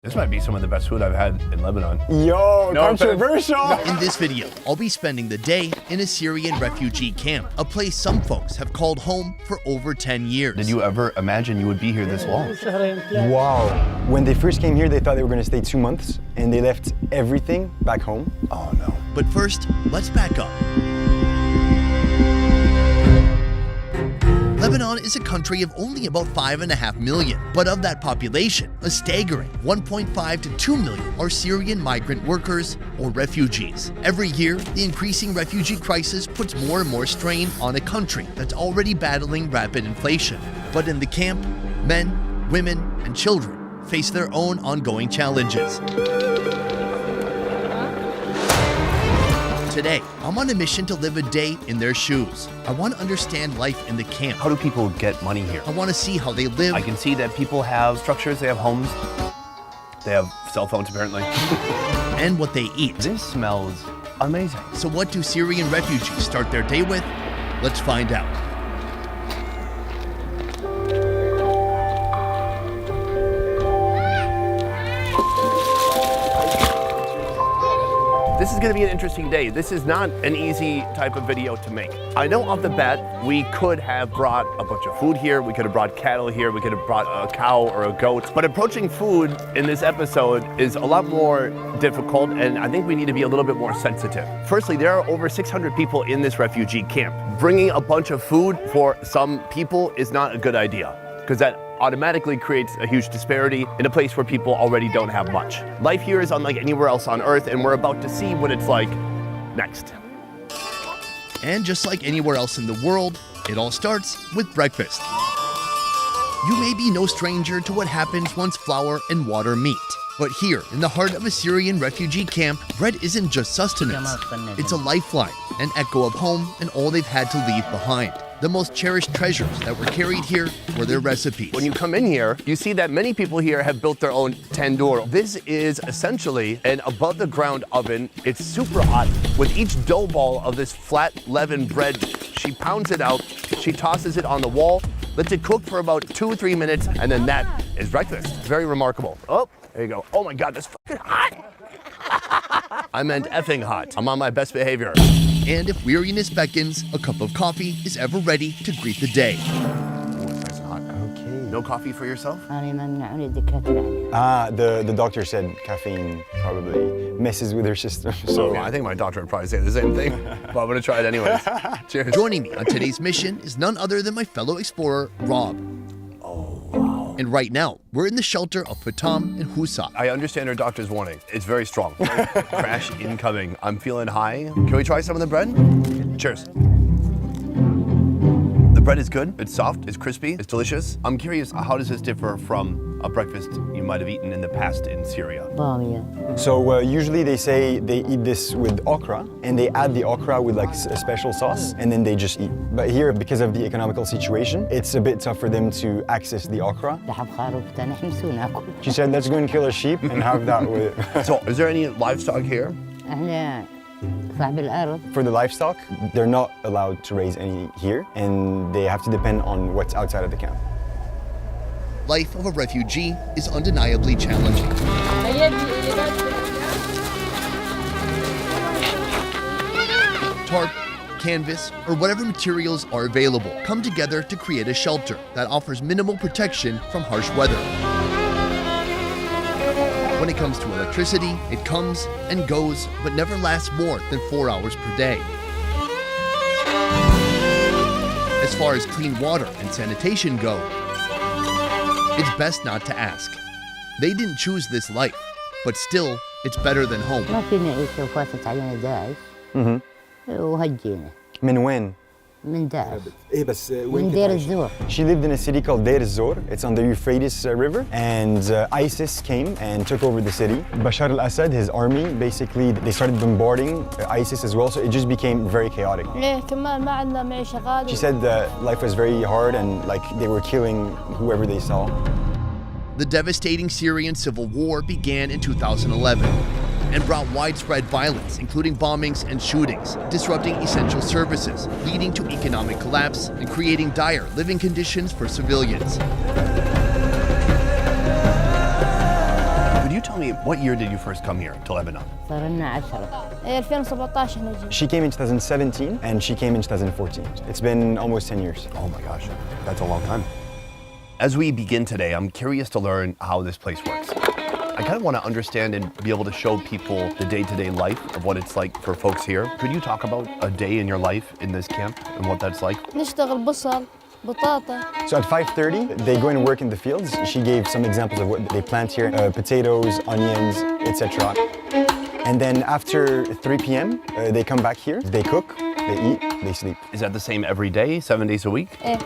This might be some of the best food I've had in Lebanon. Yo, No controversial! In this video, I'll be spending the day in a Syrian refugee camp, a place some folks have called home for over 10 years. Did you ever imagine you would be here this long? Wow. When they first came here, they thought they were going to stay 2 months, and they left everything back home. Oh no. But first, let's back up. Lebanon is a country of only about 5.5 million, but of that population, a staggering 1.5 to 2 million are Syrian migrant workers or refugees. Every year, the increasing refugee crisis puts more and more strain on a country that's already battling rapid inflation. But in the camp, men, women, and children face their own ongoing challenges. Today, I'm on a mission to live a day in their shoes. I want to understand life in the camp. How do people get money here? I want to see how they live. I can see that people have structures, they have homes, they have cell phones apparently. And what they eat. This smells amazing. So what do Syrian refugees start their day with? Let's find out. This is going to be an interesting day. This is not an easy type of video to make. I know off the bat, we could have brought a bunch of food here, we could have brought cattle here, we could have brought a cow or a goat, but approaching food in this episode is a lot more difficult, and I think we need to be a little bit more sensitive. Firstly, there are over 600 people in this refugee camp. Bringing a bunch of food for some people is not a good idea, because that automatically creates a huge disparity in a place where people already don't have much. Life here is unlike anywhere else on Earth, and we're about to see what it's like next. And just like anywhere else in the world, it all starts with breakfast. You may be no stranger to what happens once flour and water meet. But here, in the heart of a Syrian refugee camp, bread isn't just sustenance. It's a lifeline, an echo of home and all they've had to leave behind. The most cherished treasures that were carried here were their recipes. When you come in here, you see that many people here have built their own tandoor. This is essentially an above-the-ground oven. It's super hot. With each dough ball of this flat leavened bread, she pounds it out, she tosses it on the wall, lets it cook for about 2 or 3 minutes, and then that is breakfast. Very remarkable. Oh, there you go. Oh my God, that's fucking hot. I meant effing hot. I'm on my best behavior. And if weariness beckons, a cup of coffee is ever ready to greet the day. Oh, it's nice and hot. Okay. No coffee for yourself? The doctor said caffeine probably messes with her system. So I think my doctor would probably say the same thing, but I'm gonna try it anyways. Cheers. Joining me on today's mission is none other than my fellow explorer, Rob. Oh, wow. And right now, we're in the shelter of Fatam and Husa. I understand our doctor's warning. It's very strong. Crash incoming. I'm feeling high. Can we try some of the bread? Cheers. The bread is good. It's soft, it's crispy, it's delicious. I'm curious, how does this differ from a breakfast you might have eaten in the past in Syria? So usually they say they eat this with okra, and they add the okra with like a special sauce, and then they just eat. But here, because of the economical situation, it's a bit tough for them to access the okra. She said, let's go and kill a sheep and have that with it. So, is there any livestock here? For the livestock, they're not allowed to raise any here, and they have to depend on what's outside of the camp. Life of a refugee is undeniably challenging. Tarp, canvas, or whatever materials are available come together to create a shelter that offers minimal protection from harsh weather. When it comes to electricity, it comes and goes, but never lasts more than 4 hours per day. As far as clean water and sanitation go, it's best not to ask. They didn't choose this life, but still, it's better than home. من وين? من دير الزور. She lived in a city called Deir ez-Zor. It's on the Euphrates River, and ISIS came and took over the city. Bashar al-Assad, his army, basically, they started bombarding ISIS as well, so it just became very chaotic. She said that life was very hard and like they were killing whoever they saw. The devastating Syrian civil war began in 2011 and brought widespread violence, including bombings and shootings, disrupting essential services, leading to economic collapse and creating dire living conditions for civilians. you tell me, what year did you first come here to Lebanon? صار لنا 10. 2017 احنا جينا. She came in 2017 and she came in 2014. It's been almost 10 years. Oh my gosh, that's a long time. As we begin today, I'm curious to learn how this place works. I kind of want to understand and be able to show people the day-to-day life of what it's like for folks here. Could you talk about a day in your life in this camp and what that's like? نشتغل بصل بطاطا. So at 5:30, they go and work in the fields. She gave some examples of what they plant here, potatoes, onions, etc. And then after 3 p.m., they come back here, they cook, they eat, they sleep. Is that the same every day, 7 days a week? إيه.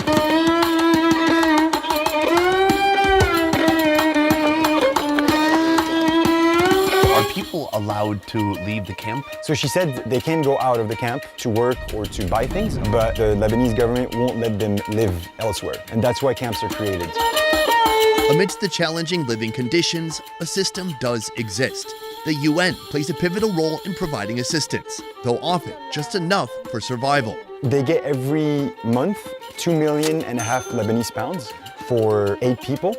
Are people allowed to leave the camp? So she said they can go out of the camp to work or to buy things, but the Lebanese government won't let them live elsewhere. And that's why camps are created. Amidst the challenging living conditions, a system does exist. The UN plays a pivotal role in providing assistance, though often just enough for survival. They get every month 2.5 million Lebanese pounds for 8 people.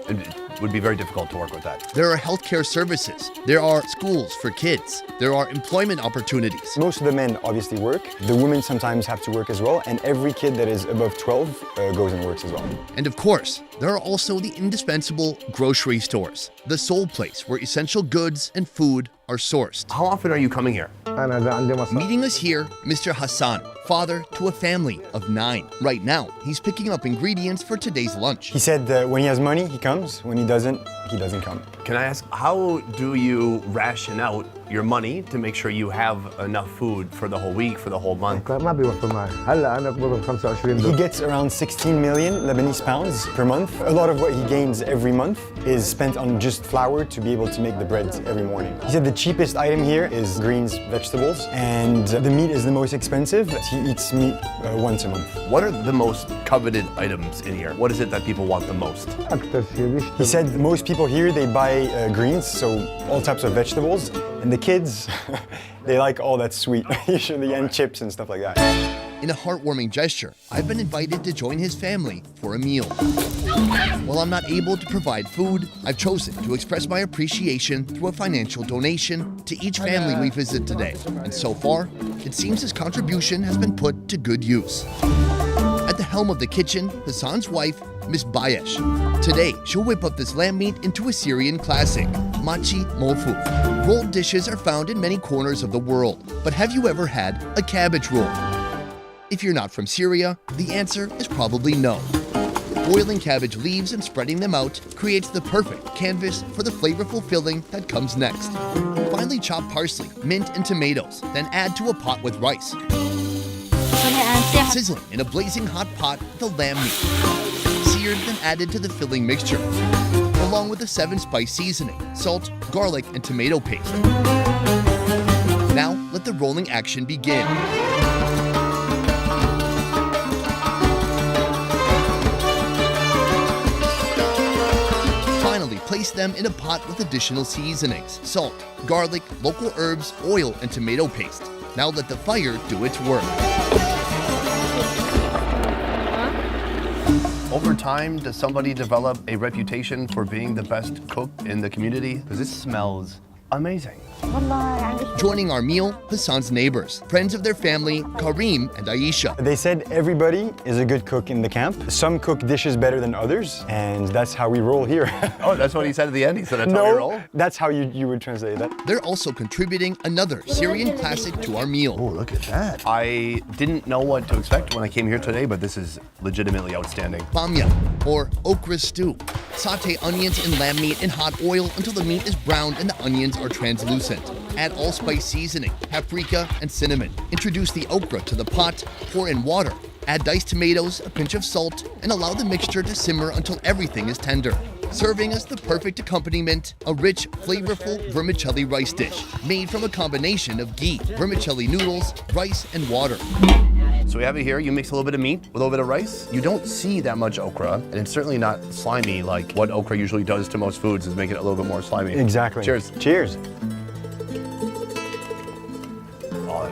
It would be very difficult to work with that. There are healthcare services, there are schools for kids, there are employment opportunities. Most of the men obviously work. The women sometimes have to work as well, and every kid that is above 12 goes and works as well. And of course, there are also the indispensable grocery stores, the sole place where essential goods and food are sourced. How often are you coming here? Meeting us here, Mr. Hassan, father to a family of 9. Right now, he's picking up ingredients for today's lunch. He said when he has money, he comes. When he doesn't come. Can I ask, how do you ration out your money to make sure you have enough food for the whole week, for the whole month? ما بيوفر معي هلا انا بقبض 25 He دولار. gets around 16 million Lebanese pounds per month. A lot of what he gains every month is spent on just flour to be able to make the bread every morning. He said the cheapest item here is greens, vegetables, and the meat is the most expensive. He eats meat once a month. What are the most coveted items in here? What is it that people want the most? اكثر شيء He بيشتغل. said most people here, they buy greens, so all types of vegetables, and the kids, they like all that sweet, usually, and chips and stuff like that. In a heartwarming gesture, I've been invited to join his family for a meal. While I'm not able to provide food, I've chosen to express my appreciation through a financial donation to each family we visit today. And so far, it seems his contribution has been put to good use. At the helm of the kitchen, Hassan's wife, Miss Bayesh. Today, she'll whip up this lamb meat into a Syrian classic, machi mofu. Rolled dishes are found in many corners of the world, but have you ever had a cabbage roll? If you're not from Syria, the answer is probably no. Boiling cabbage leaves and spreading them out creates the perfect canvas for the flavorful filling that comes next. Finely chop parsley, mint, and tomatoes, then add to a pot with rice. Sizzling in a blazing hot pot the lamb meat. Seared, then added to the filling mixture, along with the 7-spice seasoning, salt, garlic, and tomato paste. Now, let the rolling action begin. Finally, place them in a pot with additional seasonings, salt, garlic, local herbs, oil, and tomato paste. Now let the fire do its work. Over time, does somebody develop a reputation for being the best cook in the community? Because this smells amazing. والله يعني Joining our meal, Hassan's neighbors, friends of their family, Karim and Aisha. They said everybody is a good cook in the camp. Some cook dishes better than others, and that's how we roll here. Oh, that's what he said at the end. He said, that's how we roll? No, that's how you would translate that. They're also contributing another Syrian classic to our meal. Oh, look at that. I didn't know what to expect when I came here today, but this is legitimately outstanding. Bamya, or okra stew. Saute onions and lamb meat in hot oil until the meat is browned and the onions are translucent. Add allspice seasoning, paprika, and cinnamon. Introduce the okra to the pot, pour in water. Add diced tomatoes, a pinch of salt, and allow the mixture to simmer until everything is tender. Serving as the perfect accompaniment, a rich, flavorful vermicelli rice dish made from a combination of ghee, vermicelli noodles, rice, and water. So we have it here. You mix a little bit of meat with a little bit of rice. You don't see that much okra, and it's certainly not slimy like what okra usually does to most foods, is make it a little bit more slimy. Exactly. Cheers. Cheers. Oh,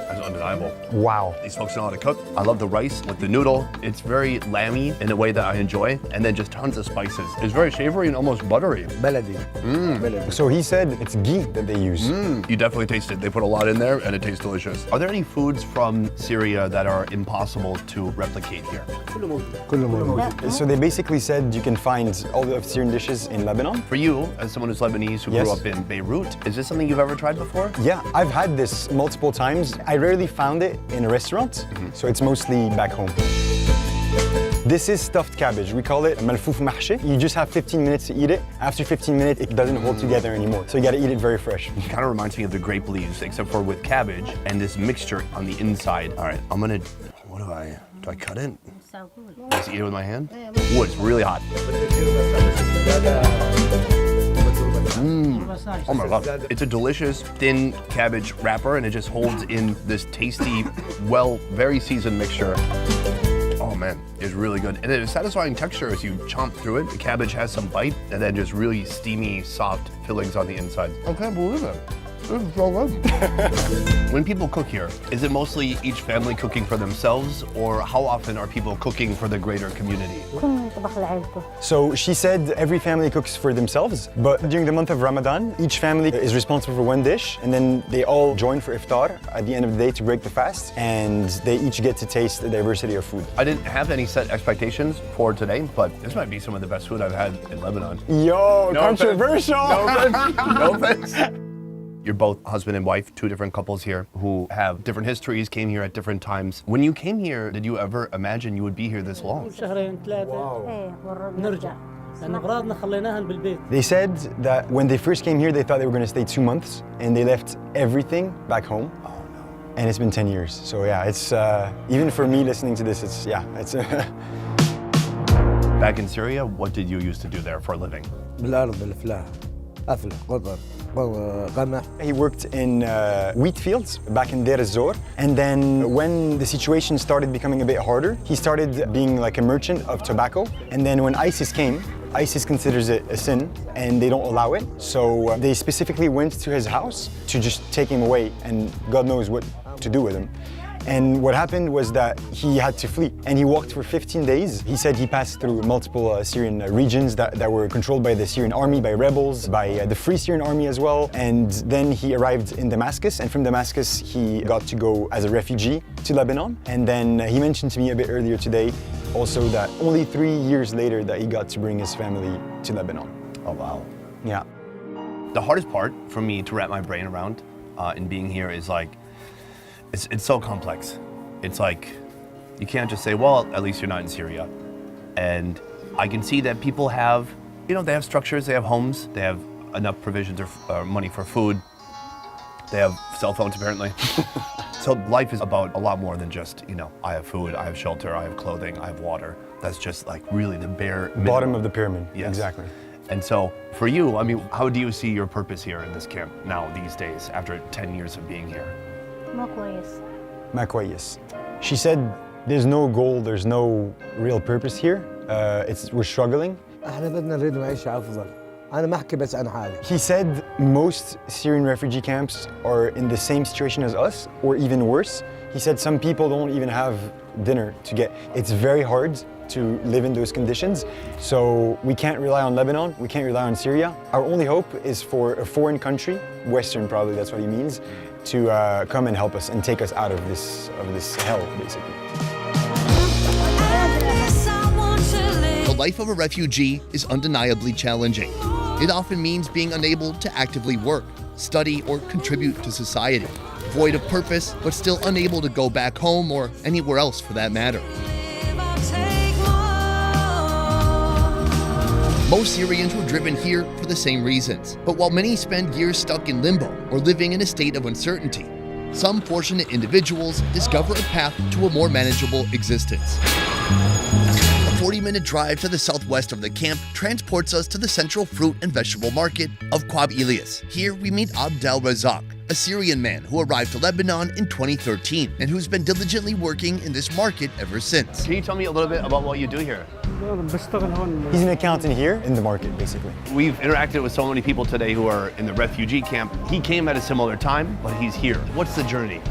that's under undeniable. Wow. These folks know how to cook. I love the rice with the noodle. It's very lamby in a way that I enjoy, and then just tons of spices. It's very savory and almost buttery. بلدي. بلدي. So he said it's ghee that they use. You definitely taste it. They put a lot in there, and it tastes delicious. Are there any foods from Syria that are impossible to replicate here? كله موجود. So they basically said you can find all of Syrian dishes in Lebanon. For you, as someone who's Lebanese who grew Yes. up in Beirut, is this something you've ever tried before? Yeah, I've had this multiple times. I rarely found it in a restaurant, so it's mostly back home. This is stuffed cabbage. We call it malfouf mahshi. You just have 15 minutes to eat it. After 15 minutes, it doesn't hold together anymore. So you gotta eat it very fresh. It kind of reminds me of the grape leaves, except for with cabbage and this mixture on the inside. All right, do I cut it? Just eat it with my hand? Ooh, it's really hot. Oh my God. It's a delicious thin cabbage wrapper, and it just holds in this tasty, very seasoned mixture. Oh man, it's really good. And it's a satisfying texture as you chomp through it. The cabbage has some bite, and then just really steamy, soft fillings on the inside. I can't believe it. This is so good. When people cook here, is it mostly each family cooking for themselves, or how often are people cooking for the greater community? كل يطبخ لعيلته. So she said every family cooks for themselves, but during the month of Ramadan, each family is responsible for one dish, and then they all join for iftar at the end of the day to break the fast, and they each get to taste the diversity of food. I didn't have any set expectations for today, but this might be some of the best food I've had in Lebanon. Yo, No controversial! offense. No offense. You're both husband and wife, two different couples here who have different histories, came here at different times. When you came here, did you ever imagine you would be here this long? شهرين ثلاثة ايه والرب نرجع لأن أغراضنا خليناها بالبيت. They said that when they first came here, they thought they were going to stay 2 months, and they left everything back home. Oh no! And it's been 10 years. So yeah, it's even for me listening to this, it's. Back in Syria, what did you used to do there for a living? بالأرض الفلاحة. أفلح قطر قمح. He worked in wheat fields back in Deir ez-Zor, and then when the situation started becoming a bit harder, he started being like a merchant of tobacco. And then when ISIS came, ISIS considers it a sin, and they don't allow it. So they specifically went to his house to just take him away, and God knows what to do with him. And what happened was that he had to flee, and he walked for 15 days. He said he passed through multiple Syrian regions that were controlled by the Syrian army, by rebels, by the Free Syrian Army as well. And then he arrived in Damascus, and from Damascus he got to go as a refugee to Lebanon. And then he mentioned to me a bit earlier today also that only 3 years later that he got to bring his family to Lebanon. Oh wow. Yeah. The hardest part for me to wrap my brain around in being here is like, it's so complex. It's like, you can't just say, well, at least you're not in Syria. And I can see that people have, they have structures, they have homes, they have enough provisions or money for food. They have cell phones apparently. So life is about a lot more than just, I have food, I have shelter, I have clothing, I have water. That's just like really the bare minimum. Bottom of the pyramid. Yes. Exactly. And so for you, how do you see your purpose here in this camp now these days after 10 years of being here? ما كويس. ما كويس. She said there's no goal, there's no real purpose here. We're struggling. احنا بدنا نريد معيشة أفضل. أنا ما أحكي بس عن حالي. He said most Syrian refugee camps are in the same situation as us, or even worse. He said some people don't even have dinner to get. It's very hard to live in those conditions. So we can't rely on Lebanon, we can't rely on Syria. Our only hope is for a foreign country, Western probably, that's what he means, to come and help us and take us out of this hell, basically. The life of a refugee is undeniably challenging. It often means being unable to actively work, study, or contribute to society, void of purpose, but still unable to go back home or anywhere else for that matter. Most Syrians were driven here for the same reasons, but while many spend years stuck in limbo or living in a state of uncertainty, some fortunate individuals discover a path to a more manageable existence. A 40-minute drive to the southwest of the camp transports us to the central fruit and vegetable market of Kwab Ilyas. Here we meet Abdel Razak, a Syrian man who arrived to Lebanon in 2013 and who's been diligently working in this market ever since. Can you tell me a little bit about what you do here? بشتغل هون. He's an accountant here in the market, basically. We've interacted with so many people today who are in the refugee camp. He came at a similar time, but he's here. What's the journey?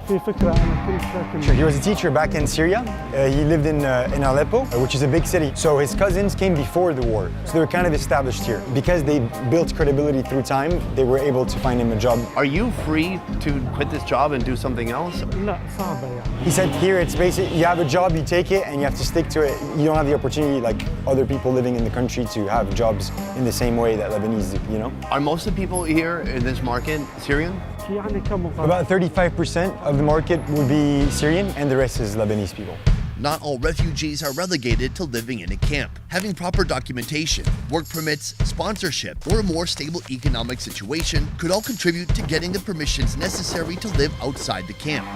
في فكرة أنا كنت ساكن. He was a teacher back in Syria. He lived in Aleppo, which is a big city. So his cousins came before the war. So they were kind of established here. Because they built credibility through time, they were able to find him a job. Are you free to quit this job and do something else? لا صعبة يعني. He said here it's basic, you have a job, you take it, and you have to stick to it. You don't have the opportunity like other people living in the country to have jobs in the same way that Lebanese do, you know? Are most of the people here in this market Syrian? يعني كم مقابل. About 35% of the market would be Syrian and the rest is Lebanese people. Not all refugees are relegated to living in a camp. Having proper documentation, work permits, sponsorship, or a more stable economic situation could all contribute to getting the permissions necessary to live outside the camp.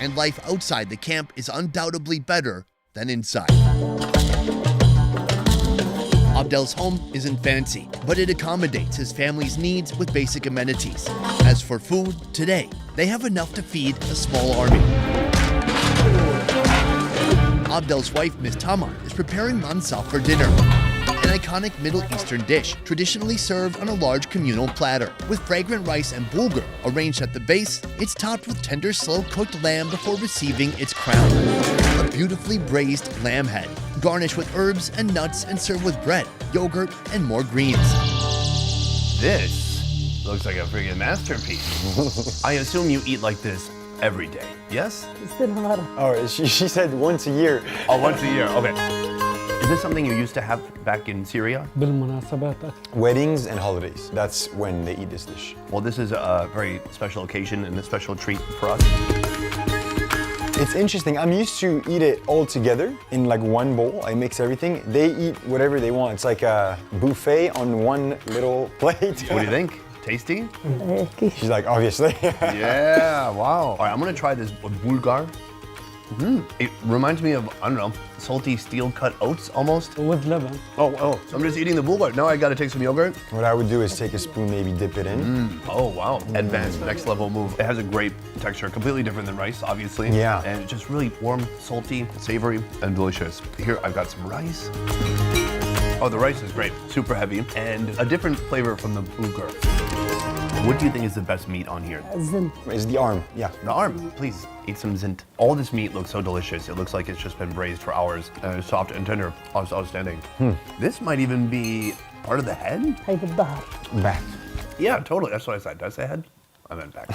And life outside the camp is undoubtedly better than inside. Abdel's home isn't fancy, but it accommodates his family's needs with basic amenities. As for food, today, they have enough to feed a small army. Abdel's wife, Ms. Tamar, is preparing mansaf for dinner, an iconic Middle Eastern dish traditionally served on a large communal platter. With fragrant rice and bulgur arranged at the base, it's topped with tender, slow-cooked lamb before receiving its crown. A beautifully braised lamb head, garnished with herbs and nuts and served with bread, yogurt, and more greens. This looks like a freaking masterpiece. I assume you eat like this every day, yes? Oh, she said once a year. Oh, once a year, okay. Is this something you used to have back in Syria? بالمناسبات أكثر. Weddings and holidays, that's when they eat this dish. Well, this is a very special occasion and a special treat for us. It's interesting, I'm used to eat it all together in like one bowl. I mix everything. They eat whatever they want. It's like a buffet on one little plate. What do you think? Tasty? She's like, obviously. Yeah, wow. All right, I'm gonna try this with bulgur. It reminds me of, I don't know, salty steel-cut oats almost. with لبن. Oh, so I'm just eating the bulgur. Now I gotta take some yogurt. What I would do is take a spoon, maybe dip it in. Oh, wow. Advanced, next level move. It has a great texture, completely different than rice, obviously. Yeah. And it's just really warm, salty, savory, and delicious. Here, I've got some rice. Oh, the rice is great, super heavy, and a different flavor from the bulgur. What do you think is the best meat on here? Is the arm, yeah. The arm, please eat some zint. All this meat looks so delicious. It looks like it's just been braised for hours. And it's soft and tender. Outstanding. This might even be part of the head? هي بالظهر. Back. Yeah, totally. That's what I said. Did I say head? I meant back.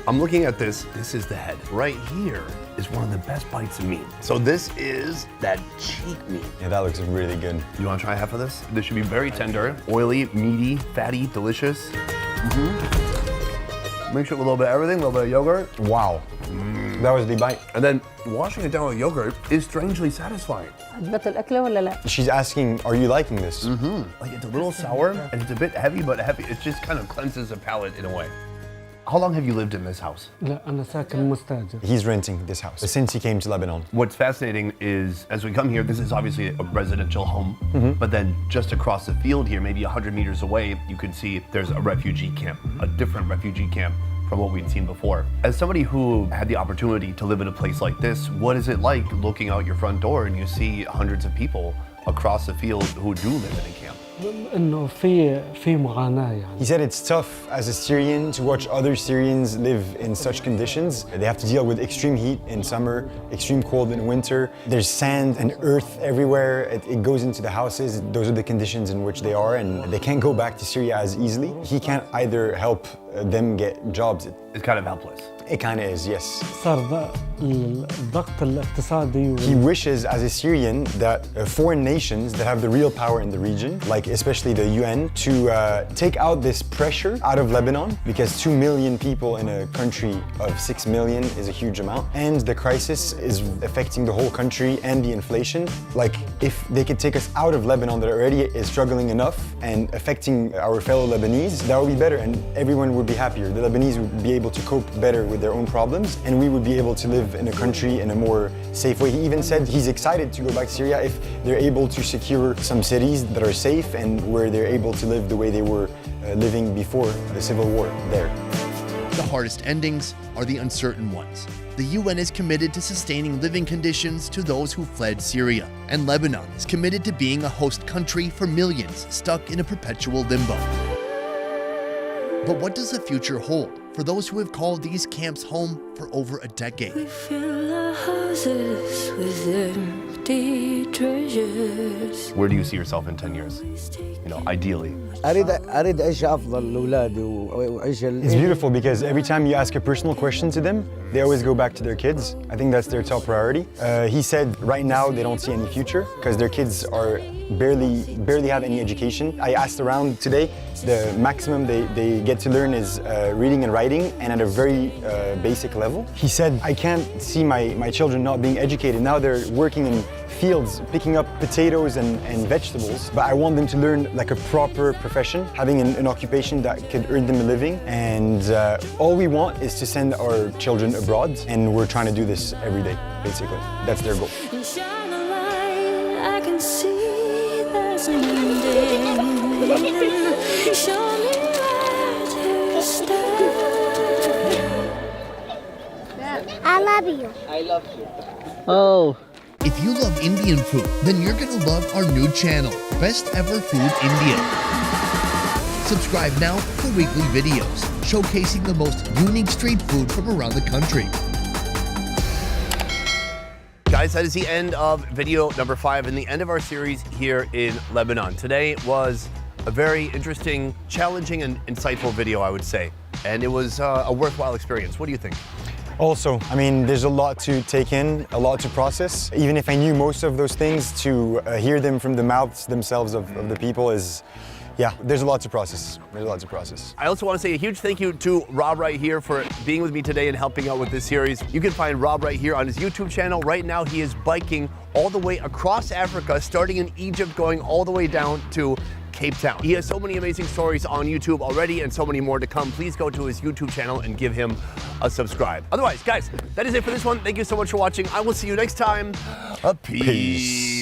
I'm looking at this. This is the head. Right here is one of the best bites of meat. So this is that cheek meat. Yeah, that looks really good. You want to try half of this? This should be very tender, oily, meaty, fatty, delicious. Mix it with a little bit of everything, a little bit of yogurt. Wow. That was the bite. And then washing it down with yogurt is strangely satisfying. عجبت الأكلة ولا لا؟ She's asking, are you liking this? Like it's a little sour and it's a bit heavy, but heavy. It just kind of cleanses the palate in a way. How long have you lived in this house? لا أنا ساكن مستأجر. He's renting this house since he came to Lebanon. What's fascinating is, as we come here, this is obviously a residential home, but then just across the field here, maybe 100 meters away, you can see there's a refugee camp, a different refugee camp from what we'd seen before. As somebody who had the opportunity to live in a place like this, what is it like looking out your front door and you see hundreds of people across the field who do live in a camp? إنه في معاناة يعني. He said it's tough as a Syrian to watch other Syrians live in such conditions. They have to deal with extreme heat in summer, extreme cold in winter. There's sand and earth everywhere. It goes into the houses. Those are the conditions in which they are, and they can't go back to Syria as easily. He can't either help them get jobs. It's kind of helpless. It kind of is, yes. صار الضغط الاقتصادي. He wishes, as a Syrian, that foreign nations that have the real power in the region, like especially the UN, to take out this pressure out of Lebanon, because 2 million people in a country of 6 million is a huge amount, and the crisis is affecting the whole country and the inflation. Like, if they could take us out of Lebanon that already is struggling enough and affecting our fellow Lebanese, that would be better, and everyone would be happier. The Lebanese would be able to cope better with their own problems, and we would be able to live in a country in a more safe way. He even said he's excited to go back to Syria if they're able to secure some cities that are safe and where they're able to live the way they were living before the civil war there. The hardest endings are the uncertain ones. The UN is committed to sustaining living conditions to those who fled Syria, and Lebanon is committed to being a host country for millions stuck in a perpetual limbo. But what does the future hold for those who have called these camps home for over a decade? We fill our houses with empty treasures. Where do you see yourself in 10 years? You know, ideally. أريد أعيش أفضل لأولادي وأعيش It's beautiful because every time you ask a personal question to them, they always go back to their kids. I think that's their top priority. He said right now they don't see any future because their kids are barely have any education. I asked around today, the maximum they get to learn is reading and writing, and at a very basic level. He said, I can't see my children not being educated. Now they're working in fields, picking up potatoes and vegetables, but I want them to learn like a proper profession, having an occupation that could earn them a living. And all we want is to send our children abroad, and we're trying to do this every day, basically. That's their goal. And shine a light, I can see there's an ending. Show me where to start. I love you. Oh. If you love Indian food, then you're gonna love our new channel, Best Ever Food India. Subscribe now for weekly videos showcasing the most unique street food from around the country. Guys, that is the end of video number 5 and the end of our series here in Lebanon. Today was a very interesting, challenging, and insightful video, I would say. And it was a worthwhile experience. What do you think? Also, I mean, there's a lot to take in, a lot to process. Even if I knew most of those things, to hear them from the mouths themselves of the people is, yeah, there's a lot to process. There's a lot to process. I also want to say a huge thank you to Rob right here for being with me today and helping out with this series. You can find Rob right here on his YouTube channel. Right now, he is biking all the way across Africa, starting in Egypt, going all the way down to Cape Town. He has so many amazing stories on YouTube already and so many more to come. Please go to his YouTube channel and give him a subscribe. Otherwise, guys, that is it for this one. Thank you so much for watching. I will see you next time. Peace.